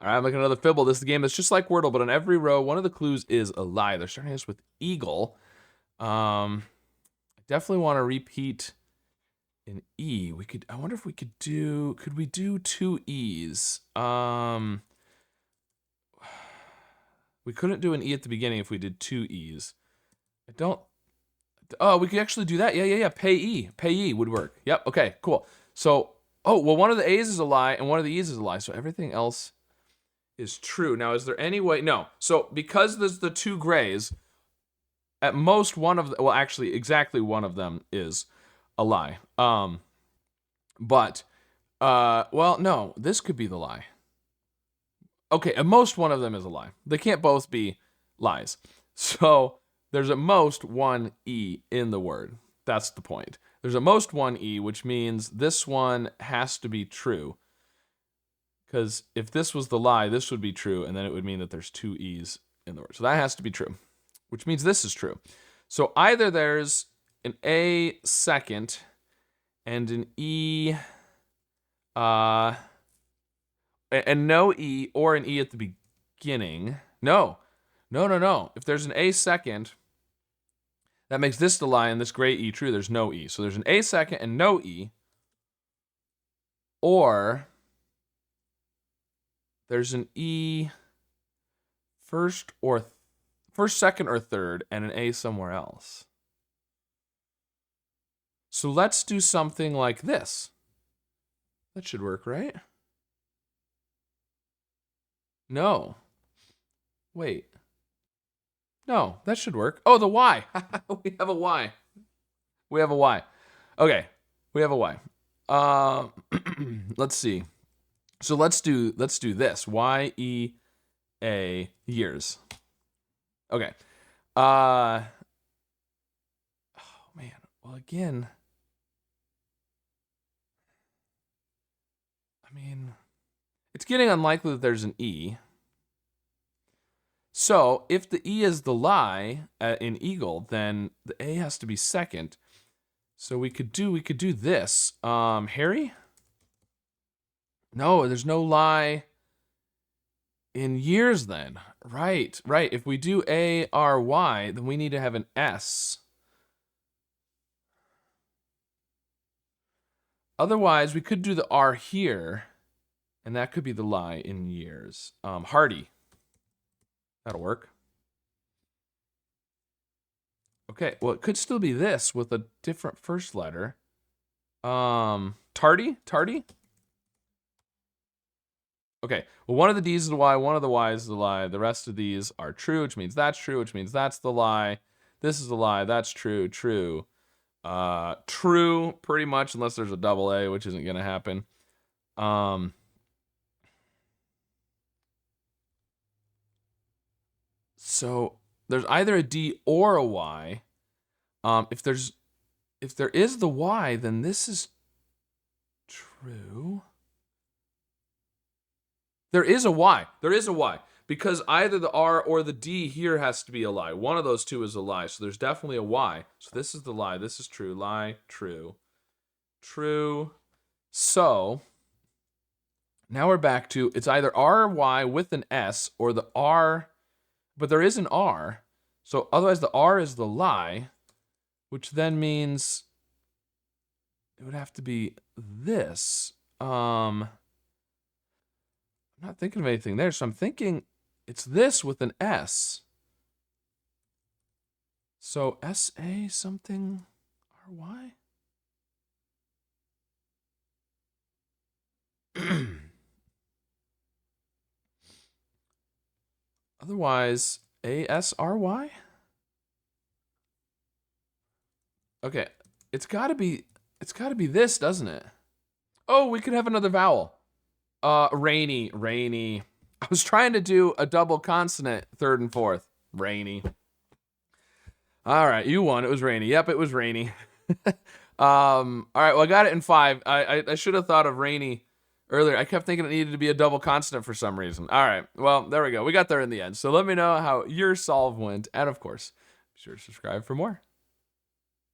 All right, I'm making another fibble. This is a game that's just like Wordle, but on every row, one of the clues is a lie. They're starting us with eagle. I definitely want to repeat an E. I wonder if we could we do two E's? We couldn't do an E at the beginning if we did two E's. Oh, we could actually do that. Yeah. Payee would work. Yep, okay, cool. So, well, one of the A's is a lie and one of the E's is a lie, so everything else is true. Now, is there any way? No. So, because there's the two grays, at most one of well, actually, exactly one of them is a lie. Well, no, this could be the lie. Okay, at most one of them is a lie. They can't both be lies. So there's at most one E in the word. That's the point. There's at most one E, which means this one has to be true. Because if this was the lie, this would be true, and then it would mean that there's two E's in the word. So that has to be true, which means this is true. So either there's an A second and an E, and no E, or an E at the beginning. No. If there's an A second, that makes this the lie and this gray E true. There's no E. So there's an A second and no E. Or there's an E first, second, or third, and an A somewhere else. So let's do something like this. That should work, right? No. Wait. No, that should work. Oh, the Y. We have a Y. Okay, we have a Y. Let's see. So let's do this. Y-E-A, years. Okay. Oh man. Well, again, I mean, it's getting unlikely that there's an E. So if the E is the lie in eagle, then the A has to be second. So we could do this. Harry? No, there's no lie in years then. Right. If we do A-R-Y, then we need to have an S. Otherwise, we could do the R here, and that could be the lie in years. Hardy. That'll work. Okay, well, it could still be this with a different first letter. Tardy? Okay, well, one of the D's is the Y, one of the Y's is the lie. The rest of these are true, which means that's true, which means that's the lie. This is the lie, that's true. True, pretty much, unless there's a double A, which isn't gonna happen. So there's either a D or a Y. If there is the Y, then this is true. There is a Y. Because either the R or the D here has to be a lie. One of those two is a lie. So there's definitely a Y. So this is the lie. This is true. Lie, true. True. So now we're back to it's either R or Y with an S or the R, but there is an R. So otherwise the R is the lie, which then means it would have to be this. I'm not thinking of anything there, so I'm thinking it's this with an S. So S-A something R-Y? Otherwise, A-S-R-Y? Okay, it's gotta be this, doesn't it? Oh, we could have another vowel. Rainy. I was trying to do a double consonant, third and fourth. Rainy. All right, you won. It was rainy. Yep, it was rainy. All right, well, I got it in 5. I should have thought of rainy earlier. I kept thinking it needed to be a double consonant for some reason. All right, well, there we go. We got there in the end. So let me know how your solve went. And of course, be sure to subscribe for more.